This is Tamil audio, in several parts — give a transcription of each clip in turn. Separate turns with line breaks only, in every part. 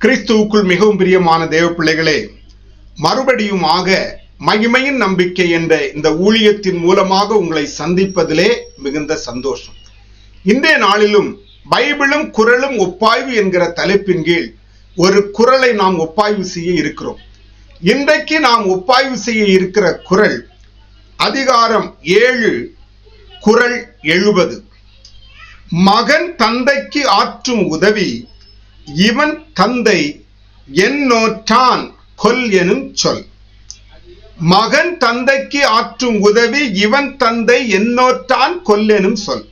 கிறிஸ்துவுக்குள் மிகவும் பிரியமான தேவ பிள்ளைகளே, மறுபடியும் மகிமையின் நம்பிக்கை என்ற இந்த ஊழியத்தின் மூலமாக உங்களை சந்திப்பதிலே மிகுந்த சந்தோஷம். இன்றைய நாளிலும் பைபிளும் குறளும் ஒப்பாய்வு என்கிற தலைப்பின் கீழ் ஒரு குறளை நாம் ஒப்பாய்வு செய்ய இருக்கிறோம். இன்றைக்கு நாம் ஒப்பாய்வு செய்ய இருக்கிற குறள் அதிகாரம் 7, குறள் 70. மகன் தந்தைக்கு ஆற்றும் உதவி இவன் தந்தை என்னோற்றான் கொல் எனும் சொல். மகன் தந்தைக்கு ஆற்றும் உதவி இவன் தந்தை என்னோற்றான் கொல் எனும் சொல்.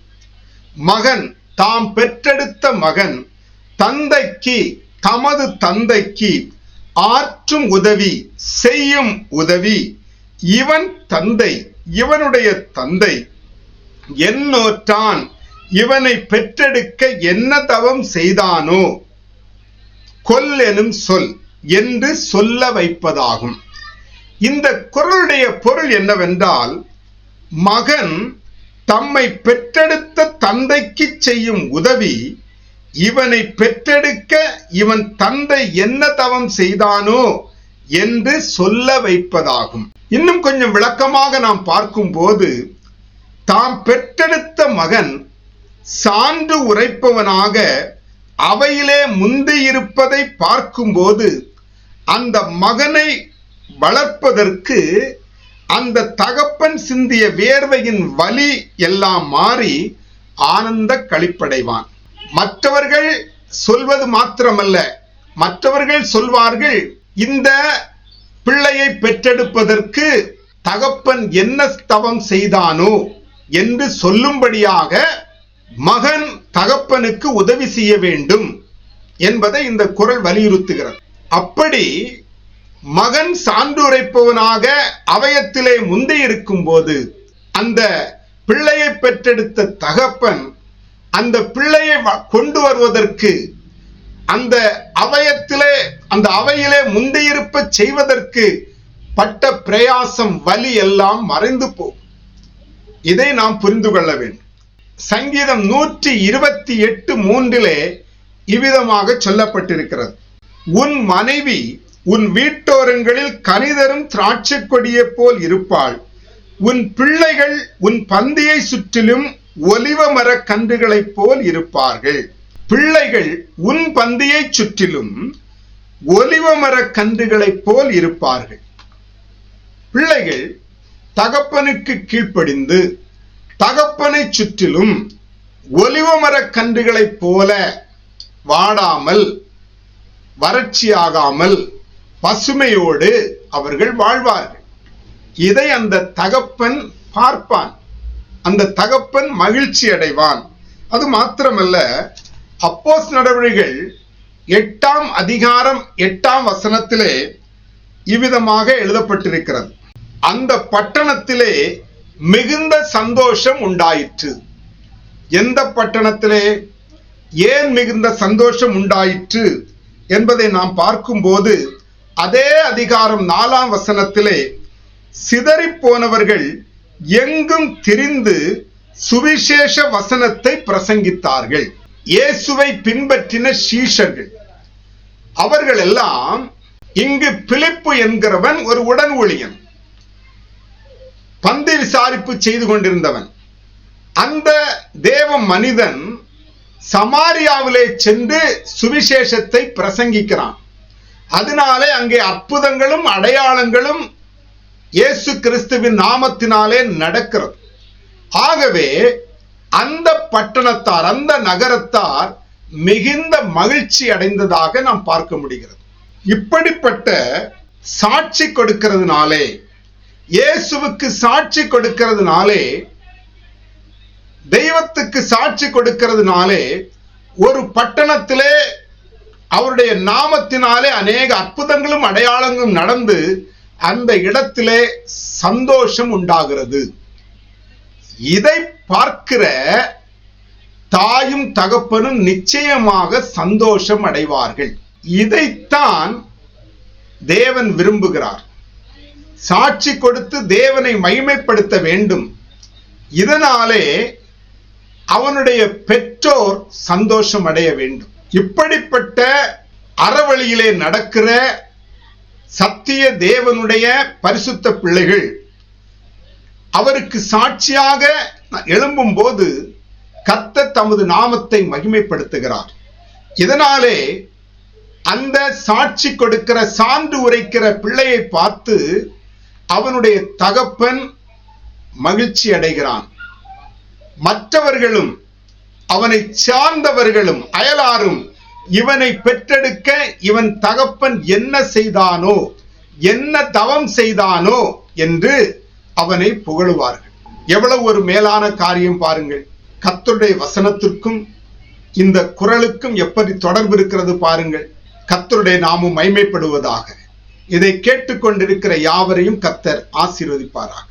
மகன் தாம் பெற்றெடுத்த மகன் தந்தைக்கு, தமது தந்தைக்கு ஆற்றும் உதவி, செய்யும் உதவி இவன் தந்தை, இவனுடைய தந்தை என்னோற்றான், இவனை பெற்றெடுக்க என்ன தவம் செய்தானோ கொல் எனும் சொல் என்று சொல்ல வைப்பதாகும். இந்த குறளுடைய பொருள் என்னவென்றால், மகன் தம்மை பெற்றெடுத்த தந்தைக்கு செய்யும் உதவி இவனை பெற்றெடுக்க இவன் தந்தை என்ன தவம் செய்தானோ என்று சொல்ல வைப்பதாகும். இன்னும் கொஞ்சம் விளக்கமாக நாம் பார்க்கும்போது, தாம் பெற்றெடுத்த மகன் சான்று உரைப்பவனாக அவையிலே முந்தியிருப்பதை பார்க்கும்போது, அந்த மகனை வளர்ப்பதற்கு அந்த தகப்பன் சிந்திய வேர்வையின் வலி எல்லாம் மாறி ஆனந்த களிப்படைவான். மற்றவர்கள் சொல்வது மாத்திரமல்ல, மற்றவர்கள் சொல்வார்கள், இந்த பிள்ளையை பெற்றெடுப்பதற்கு தகப்பன் என்ன தவம் செய்தானோ என்று சொல்லும்படியாக மகன் தகப்பனுக்கு உதவி செய்ய வேண்டும் என்பதை இந்த குறள் வலியுறுத்துகிறது. அப்படி மகன் சான்றுரைப்பவனாக அவயத்திலே முந்தி இருக்கும் போது, அந்த பிள்ளையை பெற்றெடுத்த தகப்பன் அந்த பிள்ளையை கொண்டு வருவதற்கு, அந்த அவையிலே முந்தியிருப்ப செய்வதற்கு பட்ட பிரயாசம், வலி எல்லாம் மறைந்து போகும். இதை நாம் புரிந்து கொள்ள வேண்டும். சங்கீதம் 128:3 இவ்விதமாக சொல்லப்பட்டிருக்கிறது, உன் மனைவி உன் வீட்டோரங்களில் கனிதரும் திராட்சை கொடியை போல் இருப்பாள், உன் பிள்ளைகள் உன் பந்தியை சுற்றிலும் ஒலிவ மர கன்றுகளைப் போல் இருப்பார்கள். பிள்ளைகள் உன் பந்தியை சுற்றிலும் ஒலிவ மர கன்றுகளைப் போல் இருப்பார்கள். பிள்ளைகள் தகப்பனுக்கு கீழ்ப்படிந்து தகப்பனை சுற்றிலும் ஒலிவ மர கன்றுகளைப் போல வாடாமல், வறட்சியாகாமல், பசுமையோடு அவர்கள் வாழ்வார்கள். இதை அந்த தகப்பன் பார்ப்பான், அந்த தகப்பன் மகிழ்ச்சி அடைவான். அது மாத்திரமல்ல, அப்போஸ்தலர் நடவடிக்கைகள் 8ஆம் அதிகாரம் 8ஆம் வசனத்திலே இவ்விதமாக எழுதப்பட்டிருக்கிறது, அந்த பட்டணத்திலே மிகுந்த சந்தோஷம் உண்டாயிற்று. எந்த பட்டணத்திலே ஏன் மிகுந்த சந்தோஷம் உண்டாயிற்று என்பதை நாம் பார்க்கும்போது, அதே அதிகாரம் 4ஆம் வசனத்திலே சிதறி போனவர்கள் எங்கும் திரிந்து சுவிசேஷ வசனத்தை பிரசங்கித்தார்கள். இயேசுவை பின்பற்றின சீஷர்கள் அவர்கள் எல்லாம், இங்கு பிலிப்பு என்கிறவன் ஒரு உடன் ஊழியன், பந்தி விசாரிப்பு செய்து கொண்டிருந்தவன். அந்த தேவ மனிதன் சமாரியாவிலே சென்று சுவிசேஷத்தை பிரசங்கிக்கிறான். அதனாலே அங்கே அற்புதங்களும் அடையாளங்களும் இயேசு கிறிஸ்துவின் நாமத்தினாலே நடக்கிறது. ஆகவே அந்த பட்டணத்தார், அந்த நகரத்தார் மிகுந்த மகிழ்ச்சி அடைந்ததாக நாம் பார்க்க முடிகிறது. இப்படிப்பட்ட சாட்சி கொடுக்கிறதுனாலே, இயேசுவுக்கு சாட்சி கொடுக்கிறதுனாலே, தெய்வத்துக்கு சாட்சி கொடுக்கிறதுனாலே, ஒரு பட்டணத்திலே அவருடைய நாமத்தினாலே அநேக அற்புதங்களும் அடையாளங்களும் நடந்து அந்த இடத்திலே சந்தோஷம் உண்டாகிறது. இதை பார்க்கிற தாயும் தகப்பனும் நிச்சயமாக சந்தோஷம் அடைவார்கள். இதைத்தான் தேவன் விரும்புகிறார். சாட்சி கொடுத்து தேவனை மகிமைப்படுத்த வேண்டும். இதனாலே அவனுடைய பெற்றோர் சந்தோஷம் அடைய வேண்டும். இப்படிப்பட்ட அறவழியிலே நடக்கிற சத்திய தேவனுடைய பரிசுத்த பிள்ளைகள் அவருக்கு சாட்சியாக எழும்பும் போது கர்த்தர் தமது நாமத்தை மகிமைப்படுத்துகிறார். இதனாலே அந்த சாட்சி கொடுக்கிற சான்று உரைக்கிற பிள்ளையை பார்த்து அவனுடைய தகப்பன் மகிழ்ச்சி அடைகிறான். மற்றவர்களும் அவனை சார்ந்தவர்களும் அயலாரும் இவனை பெற்றெடுக்க இவன் தகப்பன் என்ன செய்தானோ, என்ன தவம் செய்தானோ என்று அவனை புகழுவார்கள். எவ்வளவு ஒரு மேலான காரியம் பாருங்கள். கர்த்தருடைய வசனத்திற்கும் இந்த குரலுக்கும் எப்படி தொடர்பு இருக்கிறது பாருங்கள். கர்த்தருடைய நாமம் மகிமைப்படுவதாக. இதை கேட்டுக்கொண்டிருக்கிற யாவரையும் கர்த்தர் ஆசீர்வதிப்பாராக.